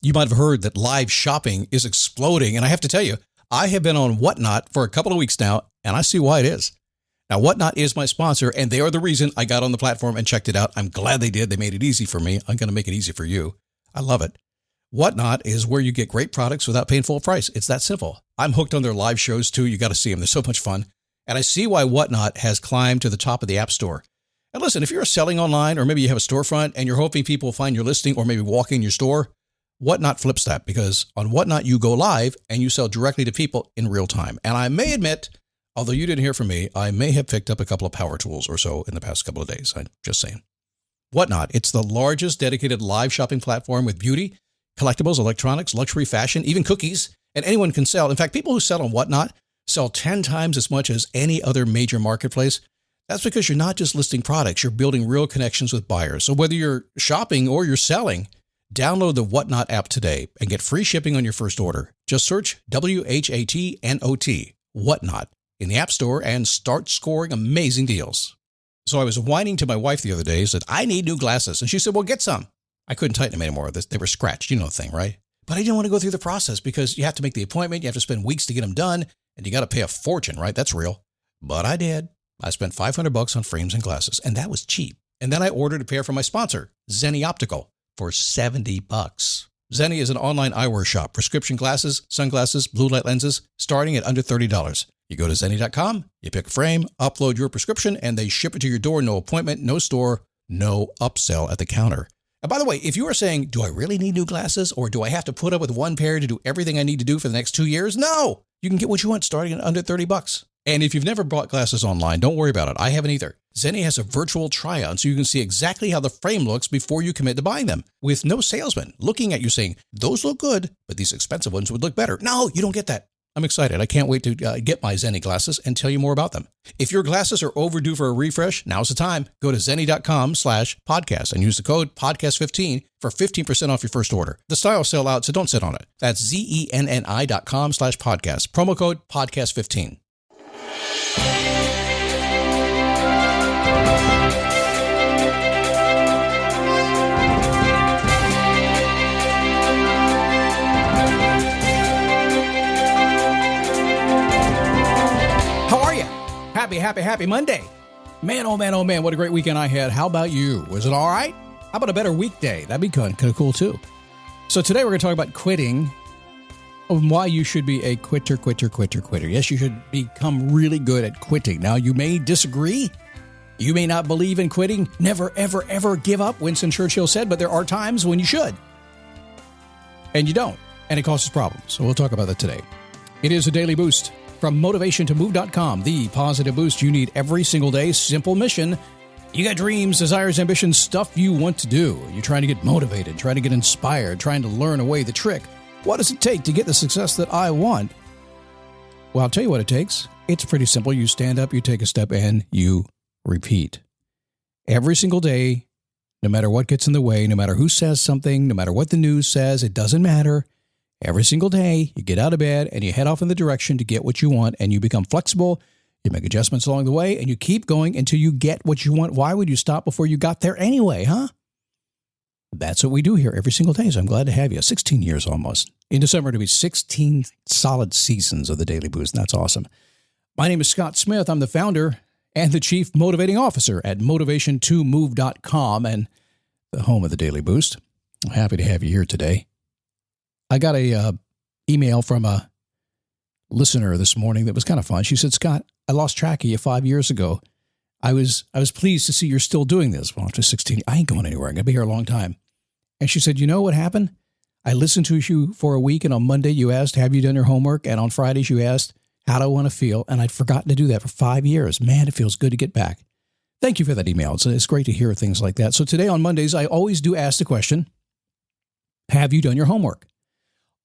You might have heard that live shopping is exploding. And I have to tell you, I have been on Whatnot for a couple of weeks now, and I see why it is. Now, Whatnot is my sponsor, and they are the reason I got on the platform and checked it out. I'm glad they did. They made it easy for me. I'm going to make it easy for you. I love it. Whatnot is where you get great products without paying full price. It's that simple. I'm hooked on their live shows, too. You got to see them. They're so much fun. And I see why Whatnot has climbed to the top of the App Store. And listen, if you're selling online, or maybe you have a storefront and you're hoping people will find your listing or maybe walk in your store, Whatnot flips that, because on Whatnot, you go live and you sell directly to people in real time. And I may admit, although you didn't hear from me, I may have picked up a couple of power tools or so in the past couple of days. I'm just saying. Whatnot, it's the largest dedicated live shopping platform with beauty, collectibles, electronics, luxury, fashion, even cookies, and anyone can sell. In fact, people who sell on Whatnot sell 10 times as much as any other major marketplace. That's because you're not just listing products, you're building real connections with buyers. So whether you're shopping or you're selling, download the Whatnot app today and get free shipping on your first order. Just search WHATNOT, Whatnot, in the App Store and start scoring amazing deals. So I was whining to my wife the other day, said, I need new glasses. And she said, well, get some. I couldn't tighten them anymore. They were scratched. You know the thing, right? But I didn't want to go through the process because you have to make the appointment. You have to spend weeks to get them done. And you got to pay a fortune, right? That's real. But I did. I spent $500 on frames and glasses, and that was cheap. And then I ordered a pair from my sponsor, Zenni Optical, for $70. Zenni is an online eyewear shop, prescription glasses, sunglasses, blue light lenses, starting at under $30. You go to Zenni.com, you pick a frame, upload your prescription, and they ship it to your door. No appointment, no store, no upsell at the counter. And by the way, if you are saying, do I really need new glasses, or do I have to put up with one pair to do everything I need to do for the next 2 years? No, you can get what you want starting at under $30. And if you've never bought glasses online, don't worry about it. I haven't either. Zenni has a virtual try-on so you can see exactly how the frame looks before you commit to buying them, with no salesman looking at you saying, those look good, but these expensive ones would look better. No, you don't get that. I'm excited. I can't wait to get my Zenni glasses and tell you more about them. If your glasses are overdue for a refresh, now's the time. Go to Zenni.com/podcast and use the code podcast15 for 15% off your first order. The styles sell out, so don't sit on it. That's ZENNI.com/podcast. Promo code podcast15. How are you? Happy Monday. Man, oh man, what a great weekend I had. How about you? Was it all right? How about a better weekday? That'd be kind of cool too. So today we're going to talk about quitting, and why you should be a quitter. Yes, you should become really good at quitting. Now, you may disagree. You may not believe in quitting. Never, ever give up, Winston Churchill said, but there are times when you should. And you don't. And it causes problems. So we'll talk about that today. It is a daily boost from motivationtomove.com, the positive boost you need every single day. Simple mission. You got dreams, desires, ambitions, stuff you want to do. You're trying to get motivated, trying to get inspired, trying to learn away the trick. What does it take to get the success that I want? Well, I'll tell you what it takes. It's pretty simple. You stand up, you take a step, and you repeat. Every single day, no matter what gets in the way, no matter who says something, no matter what the news says, it doesn't matter. Every single day, you get out of bed and you head off in the direction to get what you want, and you become flexible. You make adjustments along the way, and you keep going until you get what you want. Why would you stop before you got there anyway, huh? That's what we do here every single day, so I'm glad to have you. 16 years almost. In December, it'll be 16 solid seasons of the Daily Boost, and that's awesome. My name is Scott Smith. I'm the founder and the Chief Motivating Officer at motivationtomove.com and the home of the Daily Boost. I'm happy to have you here today. I got a email from a listener this morning that was kind of fun. She said, Scott, I lost track of you 5 years ago. I was pleased to see you're still doing this. Well, after 16, I ain't going anywhere. I'm going to be here a long time. And she said, you know what happened? I listened to you for a week, and on Monday you asked, have you done your homework? And on Fridays you asked, how do I want to feel? And I'd forgotten to do that for 5 years. Man, it feels good to get back. Thank you for that email. It's great to hear things like that. So today on Mondays, I always do ask the question, have you done your homework?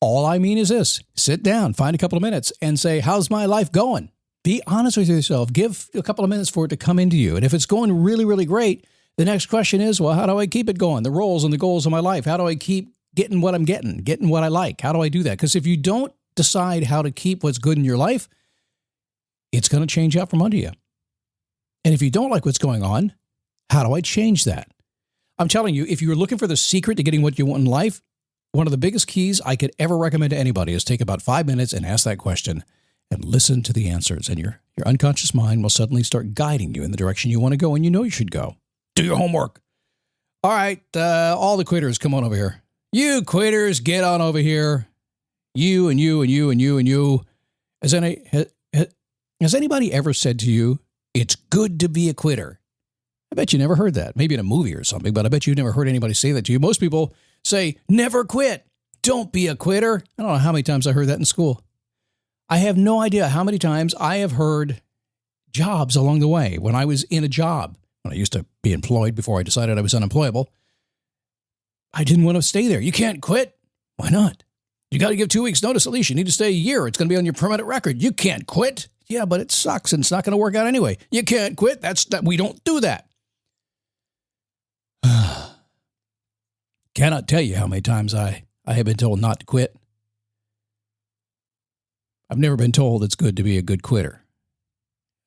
All I mean is this: sit down, find a couple of minutes, and say, how's my life going? Be honest with yourself. Give a couple of minutes for it to come into you. And if it's going really, really great, the next question is, well, how do I keep it going? The roles and the goals of my life. How do I keep getting what I'm getting what I like? How do I do that? Because if you don't decide how to keep what's good in your life, it's going to change out from under you. And if you don't like what's going on, how do I change that? I'm telling you, if you're looking for the secret to getting what you want in life, One of the biggest keys I could ever recommend to anybody is take about 5 minutes and ask that question and listen to the answers. And your unconscious mind will suddenly start guiding you in the direction you want to go and you know you should go. Do your homework. All right, all the quitters, come on over here. You quitters, get on over here. You and you and you and you and you. Has anybody ever said to you, it's good to be a quitter? I bet you never heard that. Maybe in a movie or something, but I bet you've never heard anybody say that to you. Most people say, never quit. Don't be a quitter. I don't know how many times I heard that in school. I have no idea how many times I have heard jobs along the way. When I was in a job, when I used to be employed before I decided I was unemployable, I didn't want to stay there. You can't quit. Why not? You got to give 2 weeks notice at least. You need to stay a year. It's going to be on your permanent record. You can't quit. Yeah, but it sucks and it's not going to work out anyway. You can't quit. We don't do that. Cannot tell you how many times I have been told not to quit. I've never been told it's good to be a good quitter.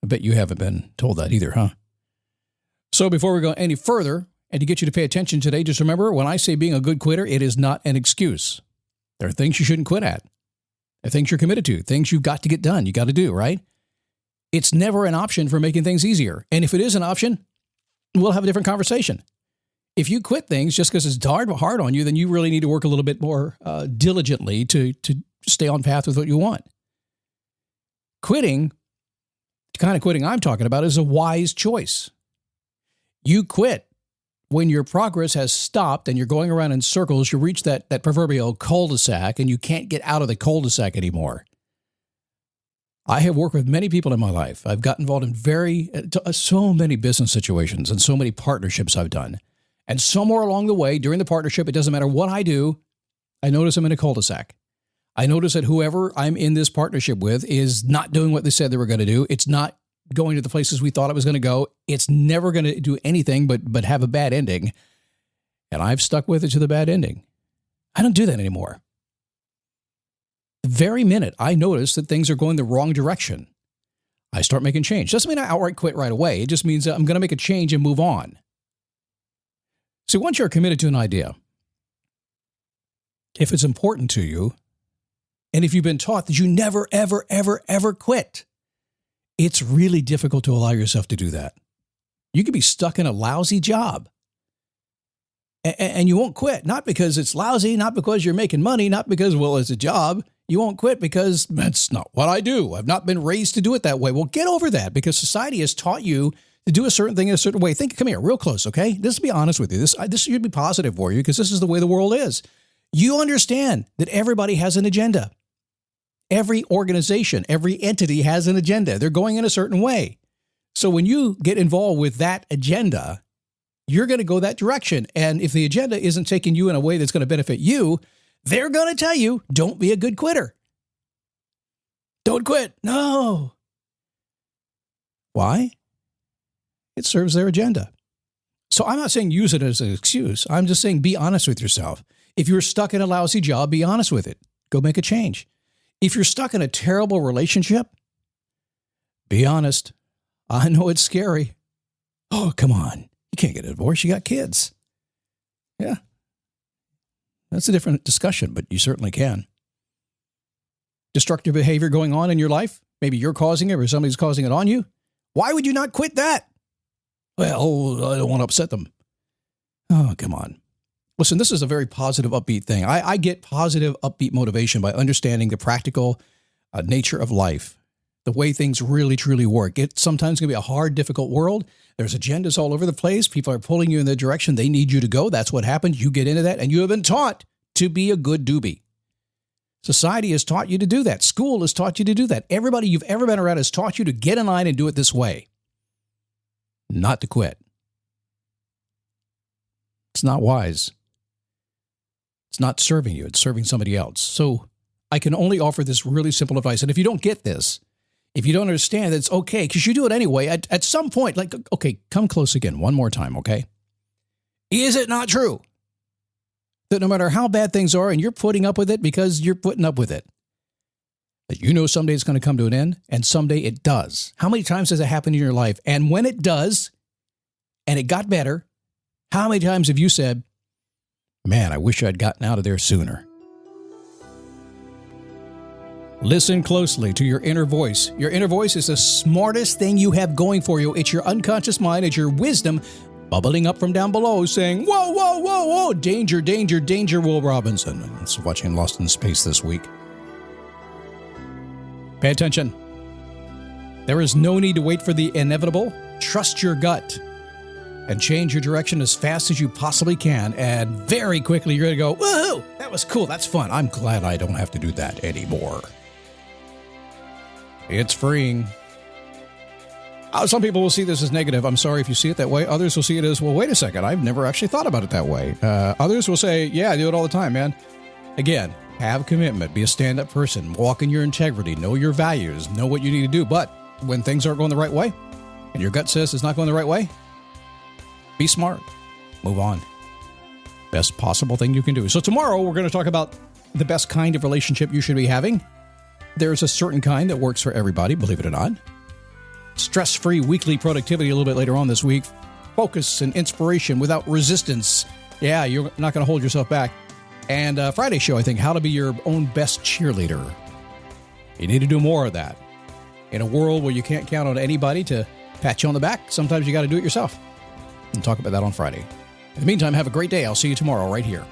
I bet you haven't been told that either, huh? So before we go any further, and to get you to pay attention today, just remember, when I say being a good quitter, it is not an excuse. There are things you shouldn't quit at. There are things you're committed to, things you've got to get done, you got to do, right? It's never an option for making things easier. And if it is an option, we'll have a different conversation. If you quit things just because it's hard on you, then you really need to work a little bit more diligently to stay on path with what you want. Quitting, the kind of quitting I'm talking about, is a wise choice. You quit when your progress has stopped and you're going around in circles. You reach that proverbial cul-de-sac and you can't get out of the cul-de-sac anymore. I have worked with many people in my life. I've got involved in so many business situations and so many partnerships I've done. And somewhere along the way, during the partnership, it doesn't matter what I do, I notice I'm in a cul-de-sac. I notice that whoever I'm in this partnership with is not doing what they said they were going to do. It's not going to the places we thought it was going to go. It's never going to do anything but have a bad ending. And I've stuck with it to the bad ending. I don't do that anymore. The very minute I notice that things are going the wrong direction, I start making change. Doesn't mean I outright quit right away. It just means that I'm going to make a change and move on. See, once you're committed to an idea, if it's important to you, and if you've been taught that you never, ever, ever, ever quit, it's really difficult to allow yourself to do that. You could be stuck in a lousy job, and you won't quit. Not because it's lousy, not because you're making money, not because, well, it's a job. You won't quit because that's not what I do. I've not been raised to do it that way. Well, get over that, because society has taught you to do a certain thing in a certain way. Come here, real close, okay? Let's be honest with you. This should be positive for you, because this is the way the world is. You understand that everybody has an agenda. Every organization, every entity has an agenda. They're going in a certain way. So when you get involved with that agenda, you're going to go that direction. And if the agenda isn't taking you in a way that's going to benefit you, they're going to tell you, don't be a good quitter. Don't quit. No. Why? It serves their agenda. So I'm not saying use it as an excuse. I'm just saying be honest with yourself. If you're stuck in a lousy job, be honest with it. Go make a change. If you're stuck in a terrible relationship, be honest. I know it's scary. Oh, come on. You can't get a divorce. You got kids. Yeah. That's a different discussion, but you certainly can. Destructive behavior going on in your life. Maybe you're causing it or somebody's causing it on you. Why would you not quit that? Well, I don't want to upset them. Oh, come on. Listen, this is a very positive, upbeat thing. I get positive, upbeat motivation by understanding the practical nature of life, the way things really, truly work. It's sometimes going to be a hard, difficult world. There's agendas all over the place. People are pulling you in the direction they need you to go. That's what happens. You get into that, and you have been taught to be a good doobie. Society has taught you to do that. School has taught you to do that. Everybody you've ever been around has taught you to get in line and do it this way. Not to quit. It's not wise. It's not serving you. It's serving somebody else. So I can only offer this really simple advice. And if you don't get this, if you don't understand that, it's okay, because you do it anyway. At some point, like, okay, come close again one more time, okay? Is it not true that no matter how bad things are and you're putting up with it because you're putting up with it, that you know someday it's going to come to an end, and someday it does? How many times has it happened in your life? And when it does, and it got better, how many times have you said, Man, I wish I'd gotten out of there sooner. Listen closely to your inner voice. Your inner voice is the smartest thing you have going for you. It's your unconscious mind. It's your wisdom bubbling up from down below saying, whoa, whoa, whoa, whoa, danger, danger, danger, Will Robinson. I was watching Lost in Space this week. Pay attention. There is no need to wait for the inevitable. Trust your gut and change your direction as fast as you possibly can. And very quickly, you're going to go, woohoo, that was cool. That's fun. I'm glad I don't have to do that anymore. It's freeing. Some people will see this as negative. I'm sorry if you see it that way. Others will see it as, well, wait a second. I've never actually thought about it that way. Others will say, yeah, I do it all the time, man. Again, have commitment. Be a stand-up person. Walk in your integrity. Know your values. Know what you need to do. But when things aren't going the right way, and your gut says it's not going the right way, be smart. Move on. Best possible thing you can do. So tomorrow, we're going to talk about the best kind of relationship you should be having. There's a certain kind that works for everybody, believe it or not. Stress-free weekly productivity a little bit later on this week. Focus and inspiration without resistance. Yeah, you're not going to hold yourself back. And Friday show, I think, how to be your own best cheerleader. You need to do more of that. In a world where you can't count on anybody to pat you on the back, sometimes you got to do it yourself. And talk about that on Friday. In the meantime, have a great day. I'll see you tomorrow right here.